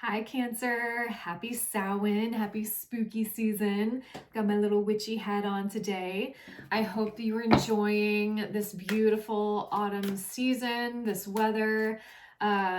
Hi Cancer, happy Samhain, happy spooky season. Got my little witchy hat on today. I hope that you're enjoying this beautiful autumn season, this weather.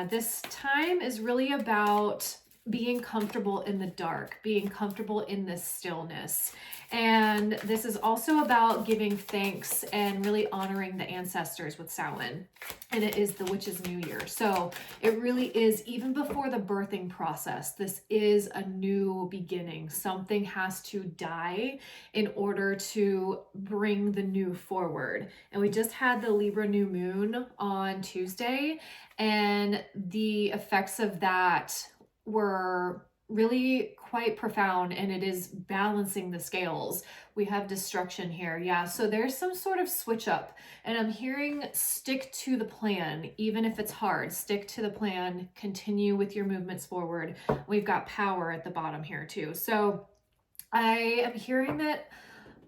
This time is really about being comfortable in the dark, being comfortable in this stillness. And this is also about giving thanks and really honoring the ancestors with Samhain. And it is the witch's new year. So it really is, even before the birthing process, this is a new beginning. Something has to die in order to bring the new forward. And we just had the Libra new moon on Tuesday, and the effects of that were really quite profound, and it is balancing the scales. We have destruction here. Yeah, so there's some sort of switch up, and I'm hearing stick to the plan, even if it's hard. Stick to the plan, continue with your movements forward. We've got power at the bottom here too. So I am hearing that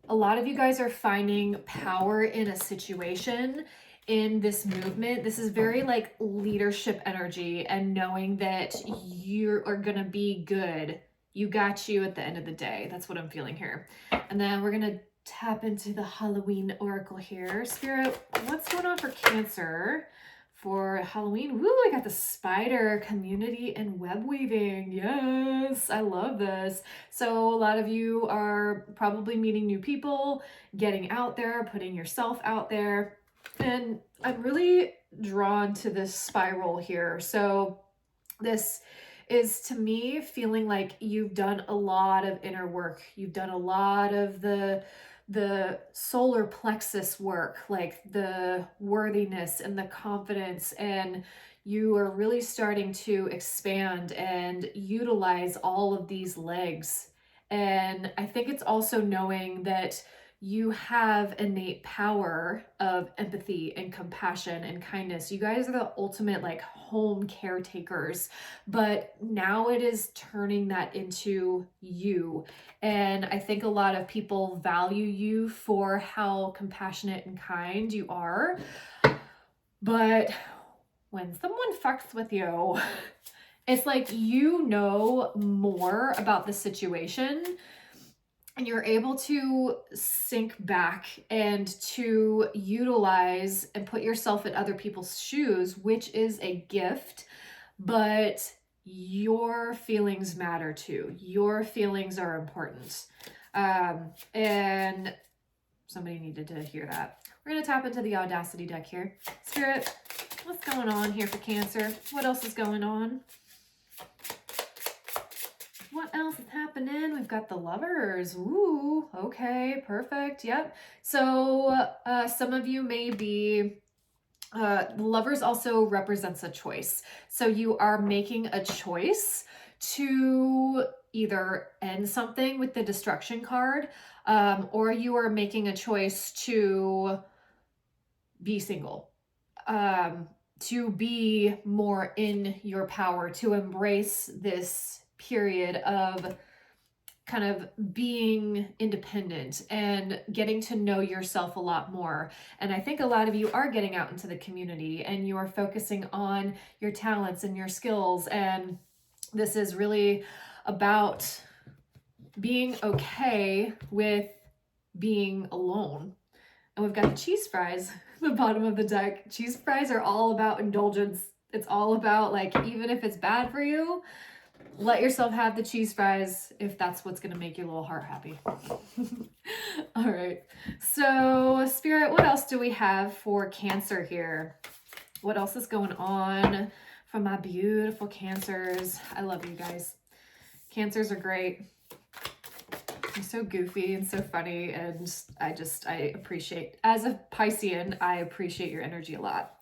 a lot of you guys are finding power in a situation in this movement. This is very like leadership energy and knowing that you are going to be good. You got you at the end of the day. That's what I'm feeling here. And then we're going to tap into the Halloween oracle here. Spirit, what's going on for Cancer for Halloween? Woo, I got the spider community and web weaving. Yes, I love this. So a lot of you are probably meeting new people, getting out there, putting yourself out there. And I'm really drawn to this spiral here. So this is, to me, feeling like you've done a lot of inner work. You've done a lot of the solar plexus work, like the worthiness and the confidence, and you are really starting to expand and utilize all of these legs. And I think it's also knowing that you have innate power of empathy and compassion and kindness. You guys are the ultimate like home caretakers, but now it is turning that into you. And I think a lot of people value you for how compassionate and kind you are. But when someone fucks with you, it's like you know more about the situation, and you're able to sink back and to utilize and put yourself in other people's shoes, which is a gift, but your feelings matter too. Your feelings are important. And somebody needed to hear that. We're going to tap into the Audacity deck here. Spirit, what's going on here for Cancer? What else is going on? What else is happening? We've got the Lovers. Ooh, okay, perfect. Yep. So some of you may be, the Lovers also represents a choice. So you are making a choice to either end something with the destruction card, or you are making a choice to be single, to be more in your power, to embrace this period of kind of being independent and getting to know yourself a lot more. And I think a lot of you are getting out into the community and you are focusing on your talents and your skills. And this is really about being okay with being alone. And we've got the cheese fries at the bottom of the deck. Cheese fries are all about indulgence. It's all about, like, even if it's bad for you, let yourself have the cheese fries if that's what's going to make your little heart happy. All right. So, Spirit, what else do we have for Cancer here? What else is going on from my beautiful Cancers? I love you guys. Cancers are great. You're so goofy and so funny, and I appreciate, as a Piscean, I appreciate your energy a lot.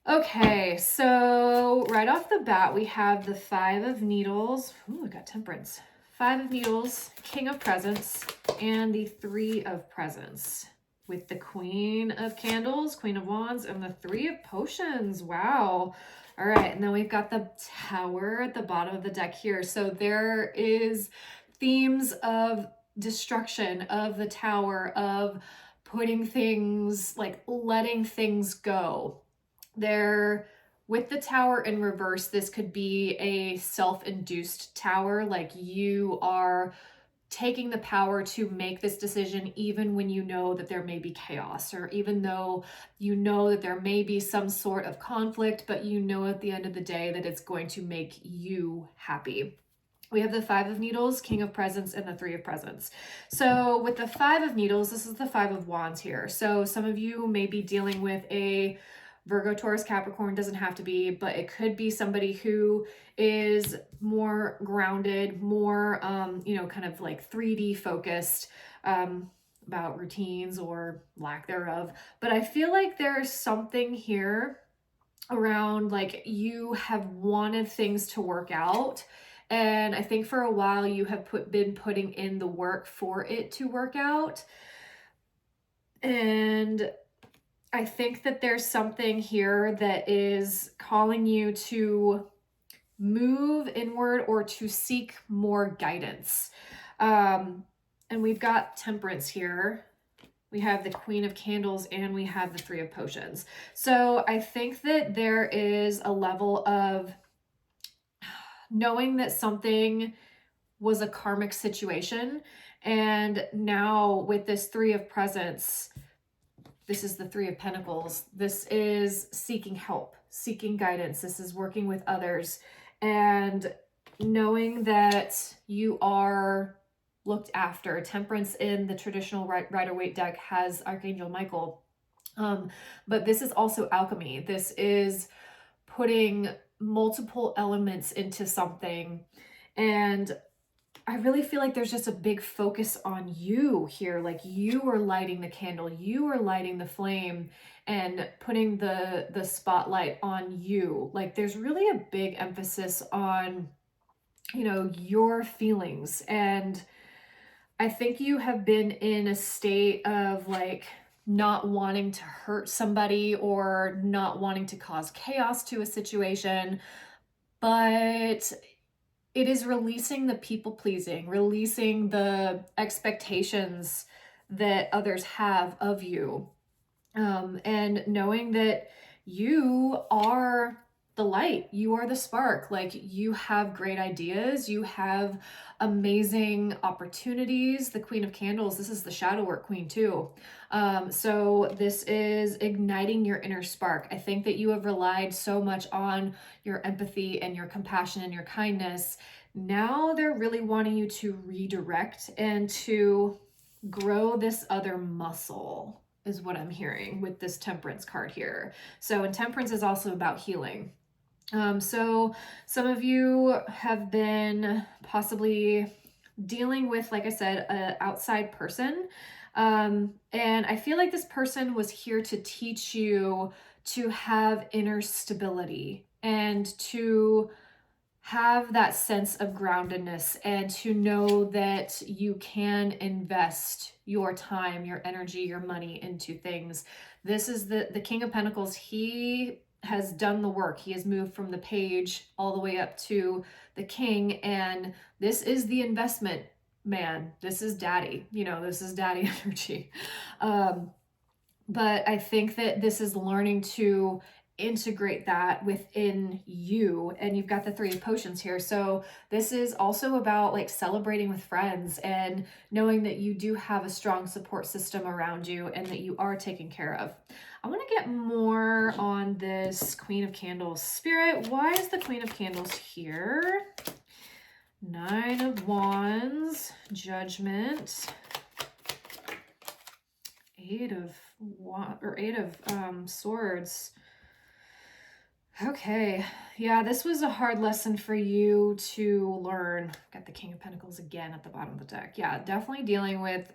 Okay, so right off the bat, we have the Five of Needles. Ooh, I got Temperance. Five of Needles, King of Presents, and the Three of Presents, with the Queen of Candles, Queen of Wands, and the Three of Potions. Wow. All right, and then we've got the Tower at the bottom of the deck here. So there is themes of destruction, of the Tower, of putting things, like letting things go. There with the Tower in reverse, this could be a self-induced Tower, like you are taking the power to make this decision even when you know that there may be chaos, or even though you know that there may be some sort of conflict, but you know at the end of the day that it's going to make you happy. We have the Five of Needles, King of Presents, and the Three of Presents. So with the Five of Needles, this is the Five of Wands here. So some of you may be dealing with a Virgo, Taurus, Capricorn, doesn't have to be, but it could be somebody who is more grounded, more, kind of like 3D focused, about routines or lack thereof. But I feel like there's something here around like you have wanted things to work out. And I think for a while you have been putting in the work for it to work out. And I think that there's something here that is calling you to move inward or to seek more guidance. And we've got Temperance here. We have the Queen of Candles and we have the Three of Potions. So I think that there is a level of knowing that something was a karmic situation. And now with this Three of Presents, this is the Three of Pentacles. This is seeking help, seeking guidance. This is working with others and knowing that you are looked after. Temperance in the traditional Rider-Waite deck has Archangel Michael. But this is also alchemy. This is putting multiple elements into something. And I really feel like there's just a big focus on you here. Like you are lighting the candle, you are lighting the flame and putting the spotlight on you. Like there's really a big emphasis on, your feelings. And I think you have been in a state of like not wanting to hurt somebody or not wanting to cause chaos to a situation, but it is releasing the people pleasing, releasing the expectations that others have of you, and knowing that you are the light, you are the spark. Like you have great ideas, you have amazing opportunities. The Queen of Candles, this is the shadow work queen too. So this is igniting your inner spark. I think that you have relied so much on your empathy and your compassion and your kindness. Now they're really wanting you to redirect and to grow this other muscle, is what I'm hearing with this Temperance card here. So, and Temperance is also about healing. So some of you have been possibly dealing with, like I said, an outside person. And I feel like this person was here to teach you to have inner stability and to have that sense of groundedness and to know that you can invest your time, your energy, your money into things. This is the King of Pentacles. He has done the work. He has moved from the Page all the way up to the King, and this is the investment man. This is daddy, this is daddy energy. But I think that this is learning to integrate that within you. And you've got the Three of Potions here. So this is also about like celebrating with friends and knowing that you do have a strong support system around you and that you are taken care of. I want to get more on this Queen of Candles. Spirit, why is the Queen of Candles here? Nine of Wands, Judgment, Eight of Swords. Okay, yeah, this was a hard lesson for you to learn. Got the King of Pentacles again at the bottom of the deck. Yeah, definitely dealing with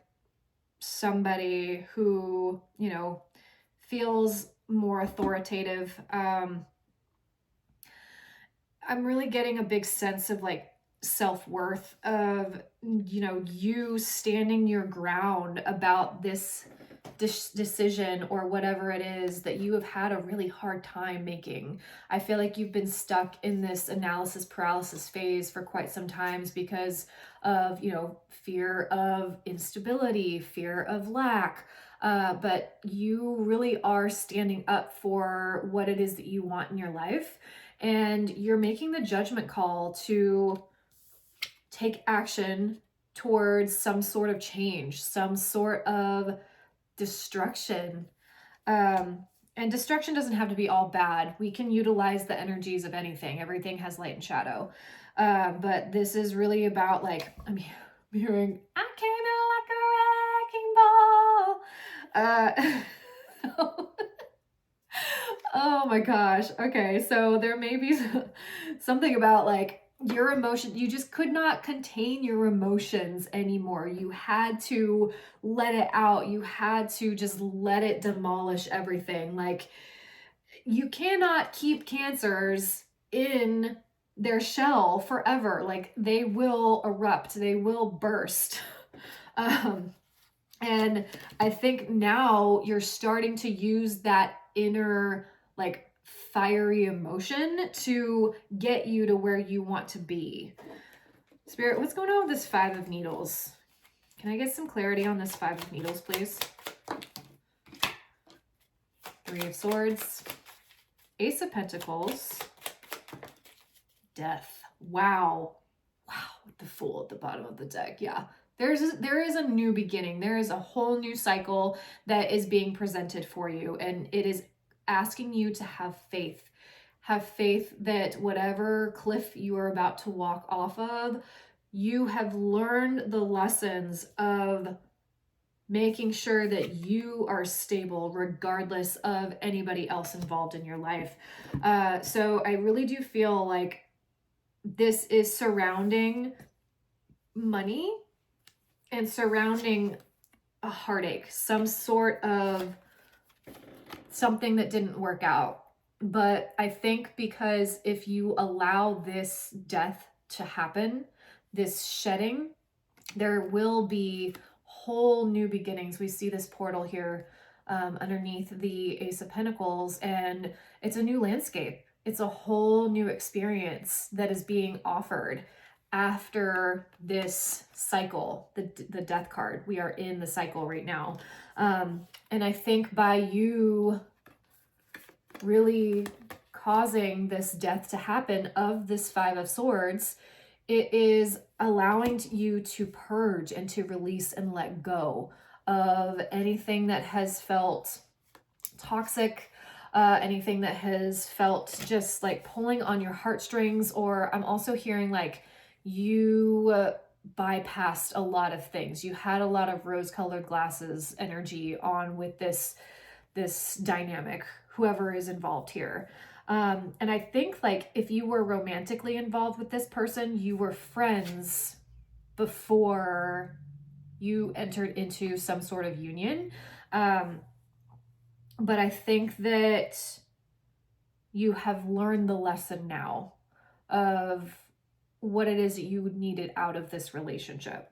somebody who, feels more authoritative. I'm really getting a big sense of like self-worth of, you standing your ground about this decision or whatever it is that you have had a really hard time making. I feel like you've been stuck in this analysis paralysis phase for quite some times because of, fear of instability, fear of lack, but you really are standing up for what it is that you want in your life. And you're making the judgment call to take action towards some sort of change, some sort of destruction. And destruction doesn't have to be all bad. We can utilize the energies of anything. Everything has light and shadow. But this is really about, like, I'm hearing, I came in like a wrecking ball. Oh my gosh. Okay, so there may be something about, like, your emotion. You just could not contain your emotions anymore. You had to let it out. You had to just let it demolish everything. Like, you cannot keep cancers in their shell forever. Like, they will erupt, they will burst. And I think now you're starting to use that inner, like, fiery emotion to get you to where you want to be. Spirit, what's going on with this 5 of Needles? Can I get some clarity on this 5 of Needles, please? 3 of Swords, Ace of Pentacles, Death. Wow. Wow, with the Fool at the bottom of the deck. Yeah. There is a new beginning. There is a whole new cycle that is being presented for you, and it is asking you to have faith. Have faith that whatever cliff you are about to walk off of, you have learned the lessons of making sure that you are stable regardless of anybody else involved in your life. So I really do feel like this is surrounding money and surrounding a heartache, some sort of something that didn't work out. But I think because if you allow this death to happen, this shedding, there will be whole new beginnings. We see this portal here underneath the Ace of Pentacles, and it's a new landscape. It's a whole new experience that is being offered after this cycle, the Death card. We are in the cycle right now. And I think by you really causing this death to happen of this 5 of Swords, it is allowing you to purge and to release and let go of anything that has felt toxic, anything that has felt just like pulling on your heartstrings. Or I'm also hearing like you bypassed a lot of things. You had a lot of rose-colored glasses energy on with this dynamic, whoever is involved here. And I think, like, if you were romantically involved with this person, you were friends before you entered into some sort of union. But I think that you have learned the lesson now of what it is that you needed out of this relationship.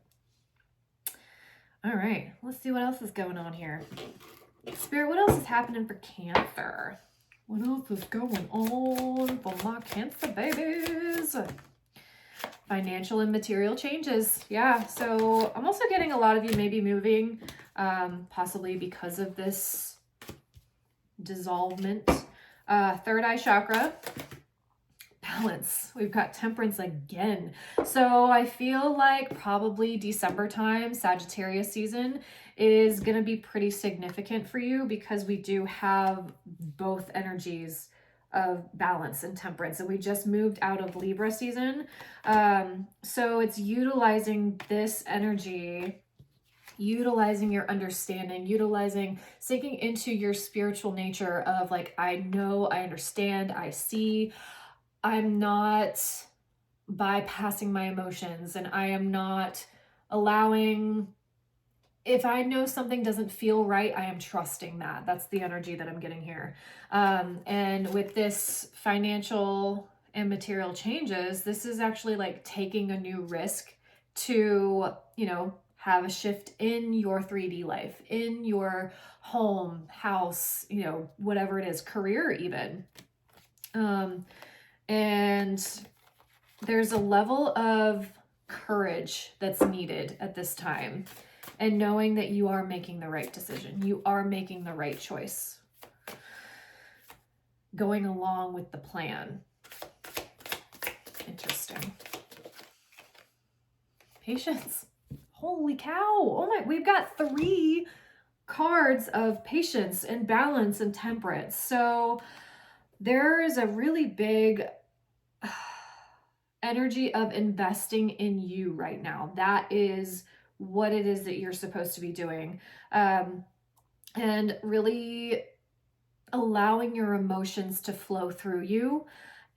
All right, let's see what else is going on here. Spirit, what else is happening for Cancer? What else is going on for my Cancer babies? Financial and material changes. Yeah, so I'm also getting a lot of you may be moving, possibly because of this dissolvement. Third eye chakra. Balance. We've got Temperance again. So I feel like probably December time, Sagittarius season, is going to be pretty significant for you because we do have both energies of balance and temperance, and we just moved out of Libra season. So it's utilizing this energy, utilizing your understanding, utilizing, sinking into your spiritual nature of like, I know, I understand, I see. I'm not bypassing my emotions, and I am not allowing, if I know something doesn't feel right, I am trusting that. That's the energy that I'm getting here. And with this financial and material changes, this is actually like taking a new risk to, you know, have a shift in your 3D life, in your home, house, you know, whatever it is, career even. And there's a level of courage that's needed at this time. and knowing that you are making the right decision. You are making the right choice. Going along with the plan. Interesting. Patience. Holy cow. Oh my, we've got 3 cards of patience and balance and temperance. So there is a really big energy of investing in you right now. That is what it is that you're supposed to be doing. And really allowing your emotions to flow through you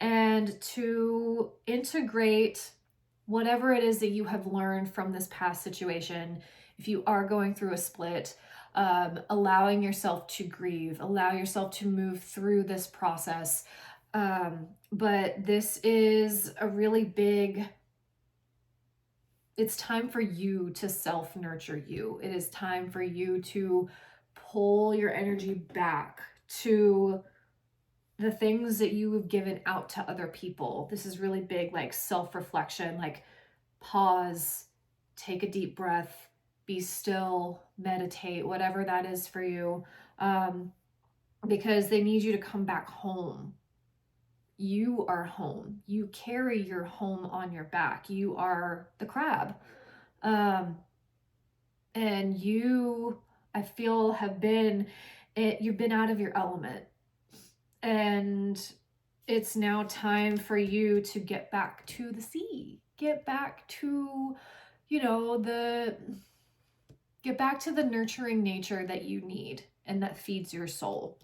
and to integrate whatever it is that you have learned from this past situation. If you are going through a split, allowing yourself to grieve, allow yourself to move through this process. But this is a really big, it's time for you to self-nurture you. It is time for you to pull your energy back to the things that you have given out to other people. This is really big, like self-reflection, like pause, take a deep breath, be still, meditate, whatever that is for you, because they need you to come back home. You are home. You carry your home on your back. You are the crab. And you, I feel, you've been out of your element. And it's now time for you to get back to the sea. Get back to, get back to the nurturing nature that you need and that feeds your soul.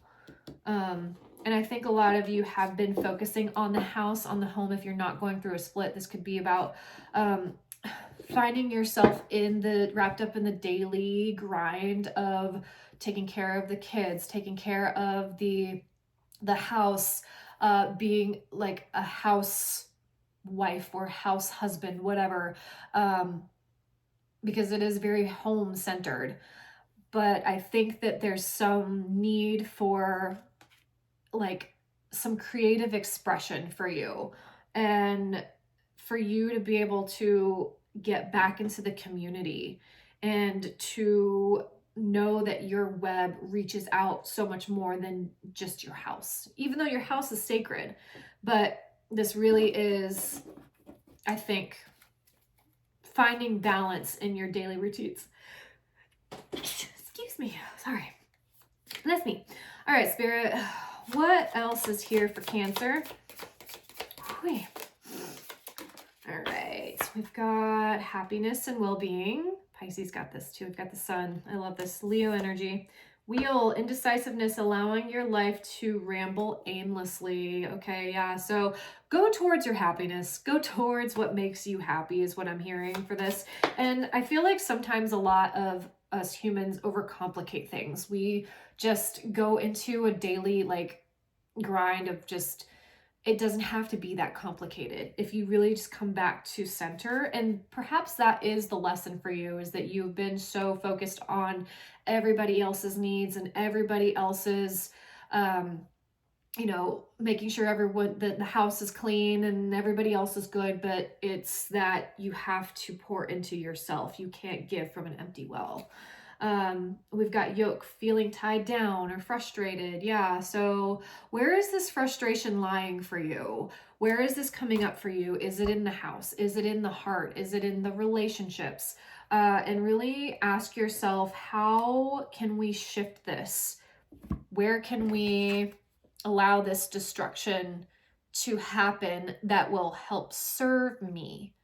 And I think a lot of you have been focusing on the house, on the home. If you're not going through a split, this could be about finding yourself wrapped up in the daily grind of taking care of the kids, taking care of the house, being like a house wife or house husband, whatever, because it is very home centered. But I think that there's some need for like some creative expression for you, and for you to be able to get back into the community and to know that your web reaches out so much more than just your house, even though your house is sacred. But this really is, I think, finding balance in your daily routines. Excuse me. Sorry. That's me. All right, Spirit. What else is here for Cancer? Whew. All right. We've got happiness and well-being. Pisces got this too. We've got the sun. I love this. Leo energy. Wheel, indecisiveness, allowing your life to ramble aimlessly. Okay, yeah. So go towards your happiness. Go towards what makes you happy is what I'm hearing for this. And I feel like sometimes a lot of us humans overcomplicate things. We just go into a daily grind of just, it doesn't have to be that complicated. If you really just come back to center, and perhaps that is the lesson for you, is that you've been so focused on everybody else's needs and everybody else's, making sure that the house is clean and everybody else is good, but it's that you have to pour into yourself. You can't give from an empty well. We've got yoke, feeling tied down or frustrated. Yeah. So where is this frustration lying for you? Where is this coming up for you? Is it in the house? Is it in the heart? Is it in the relationships? And really ask yourself, how can we shift this? Where can we allow this destruction to happen that will help serve me?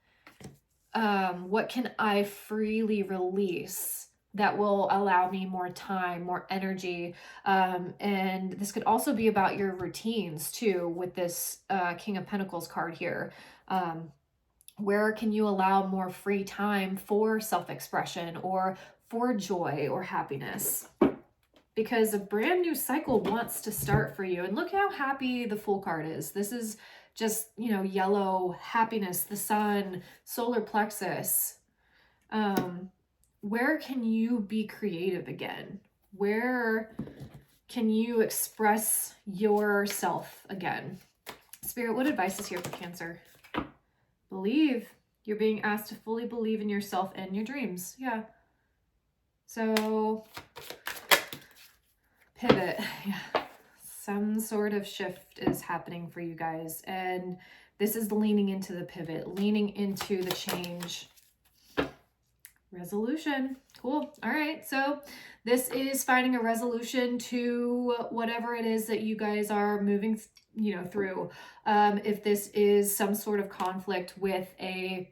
What can I freely release that will allow me more time, more energy? And this could also be about your routines too, with this King of Pentacles card here. Where can you allow more free time for self-expression or for joy or happiness? Because a brand new cycle wants to start for you. And look how happy the Fool card is. This is just, yellow happiness, the sun, solar plexus. Where can you be creative again? Where can you express yourself again? Spirit, what advice is here for Cancer? Believe. You're being asked to fully believe in yourself and your dreams. Yeah. So pivot, yeah. Some sort of shift is happening for you guys. And this is leaning into the pivot, leaning into the change. Resolution. Cool. All right. So this is finding a resolution to whatever it is that you guys are moving, through. If this is some sort of conflict with a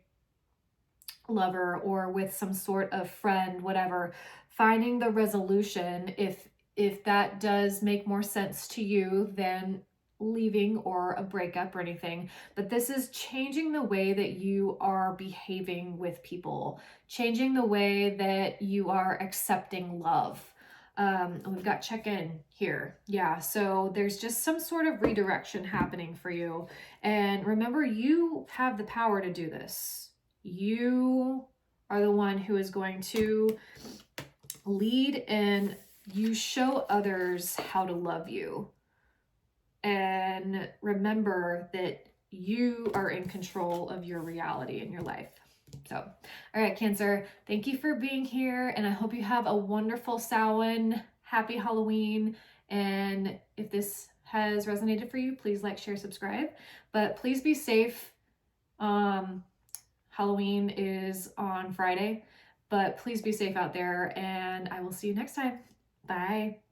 lover or with some sort of friend, whatever, finding the resolution, if that does make more sense to you than leaving or a breakup or anything. But this is changing the way that you are behaving with people, changing the way that you are accepting love. We've got check-in here. Yeah, so there's just some sort of redirection happening for you. And remember, you have the power to do this. You are the one who is going to lead, and you show others how to love you. And remember that you are in control of your reality in your life. So, all right, Cancer, thank you for being here, and I hope you have a wonderful Samhain. Happy Halloween. And if this has resonated for you, please like, share, subscribe. But please be safe. Halloween is on Friday, but please be safe out there, and I will see you next time. Bye.